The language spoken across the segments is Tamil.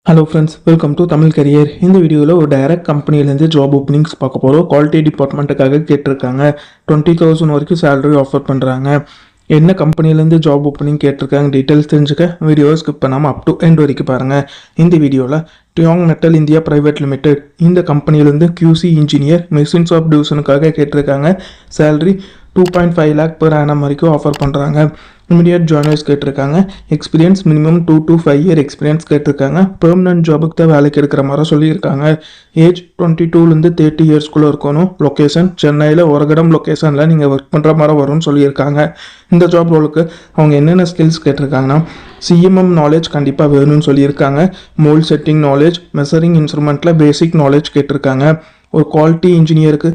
Hello friends, welcome to Tamil career. இந்த வீடியோவில் ஒரு டைரக்ட் கம்பெனிலேருந்து ஜாப் ஓப்பனிங்ஸ் பார்க்க போகிறோம். குவாலிட்டி டிபார்ட்மெண்ட்டுக்காக கேட்டிருக்காங்க. 20,000 வரைக்கும் சேலரி ஆஃபர் பண்ணுறாங்க. என்ன கம்பெனிலேருந்து ஜாப் ஓப்பனிங் கேட்டிருக்காங்க டீட்டெயில்ஸ் தெரிஞ்சுக்க வீடியோவை ஸ்கிப் பண்ணாமல் அப் டு எண்ட் வரைக்கும் பாருங்கள். இந்த வீடியோவில் டியாங் மெட்டல் இந்தியா பிரைவேட் லிமிடெட் இந்த கம்பெனிலேருந்து QC இன்ஜினியர் மெஷின்ஸ் ஆஃப் டிவிஷனுக்காக கேட்டிருக்காங்க. சேலரி 2.5 lakh per annum வரைக்கும் ஆஃபர் பண்ணுறாங்க. இமிடியட் ஜாயினர்ஸ் கேட்டிருக்காங்க. Experience minimum 2 to 5 year experience கேட்டிருக்காங்க. பெர்மனன்ட் ஜாபுக்கு தான் வேலைக்கு எடுக்கிற மாதிரி சொல்லியிருக்காங்க. ஏஜ் 22லேருந்து 30 இயர்ஸ்குள்ளே இருக்கணும். லொக்கேஷன் சென்னையில் ஒரகடம் லொக்கேஷனில் நீங்கள் ஒர்க் பண்ணுற மாதிரி வரும்னு சொல்லியிருக்காங்க. இந்த ஜாப் ரோலுக்கு அவங்க என்னென்ன ஸ்கில்ஸ் கேட்டிருக்காங்கன்னா CMM நாலேஜ் கண்டிப்பாக வேணும்னு சொல்லியிருக்காங்க. மோல்ட் செட்டிங் நாலேஜ், மெஷரிங் இன்ஸ்ட்ருமெண்ட்டில் பேசிக் நாலேஜ் கேட்டிருக்காங்க. ஒரு குவாலிட்டி இன்ஜினியருக்கு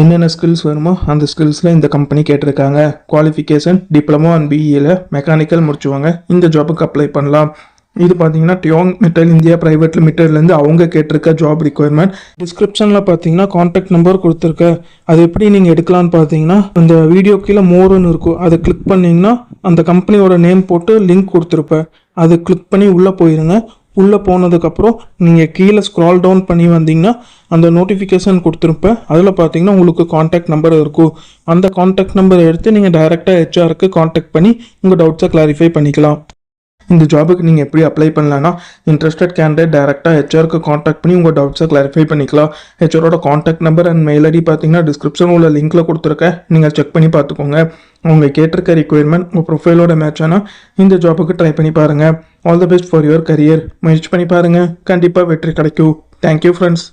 என்னென்ன ஸ்கில்ஸ் வேணுமோ அந்த ஸ்கில்ஸில் இந்த கம்பெனி கேட்டிருக்காங்க. குவாலிஃபிகேஷன் டிப்ளமோ அண்ட் BEயில் மெக்கானிக்கல் முடிச்சுவாங்க. இந்த ஜாபுக்கு அப்ளை பண்ணலாம். இது பார்த்தீங்கன்னா டியாங் மெட்டல் இந்தியா பிரைவேட் லிமிடெட்லேருந்து அவங்க கேட்டிருக்க ஜாப் ரிக்குவயர்மெண்ட். டிஸ்கிரிப்ஷனில் பார்த்தீங்கன்னா கான்டாக்ட் நம்பர் கொடுத்துருக்க. அது எப்படி நீங்கள் எடுக்கலான்னு பார்த்தீங்கன்னா இந்த வீடியோ கீழே மோர்னு இருக்கும். அதை கிளிக் பண்ணிங்கன்னா அந்த கம்பெனியோட நேம் போட்டு லிங்க் கொடுத்துருப்பேன். அதை கிளிக் பண்ணி உள்ளே போயிருங்க. உள்ளே போனதுக்கப்புறம் நீங்கள் கீழே ஸ்க்ரால் டவுன் பண்ணி வந்தீங்கன்னா அந்த நோட்டிஃபிகேஷன் கொடுத்துருப்பேன். அதில் பார்த்தீங்கன்னா உங்களுக்கு காண்டாக்ட் நம்பர் இருக்கும். அந்த காண்டாக்ட் நம்பரை எடுத்து நீங்கள் டைரெக்டாக HRக்கு காண்டாக்ட் பண்ணி உங்கள் டவுட்ஸை கிளாரிஃபை பண்ணிக்கலாம். இந்த ஜாபுக்கு நீங்கள் எப்படி அப்ளை பண்ணலான்னா இன்ட்ரெஸ்டட் கேண்டிடேட் டைரெக்டாக HRக்கு காண்டாக்ட் பண்ணி உங்கள் டவுட்ஸை கிளாரிஃபை பண்ணிக்கலாம். HRோட contact number and mail ID பார்த்தீங்கன்னா டிஸ்கிரிப்ஷன் உள்ள லிங்க்கில் கொடுத்துருக்கேன். நீங்கள் செக் பண்ணி பார்த்துக்கோங்க. அவங்க கேட்டிருக்க ரிக்குவயர்மெண்ட் உங்கள் ப்ரொஃபைலோட மேட்ச் ஆனால் இந்த ஜாபுக்கு ட்ரை பண்ணி பாருங்கள். All the best for your career. முயற்சி பண்ணி பாருங்கள். கண்டிப்பாக வெற்றி கிடைக்கும். Thank you friends.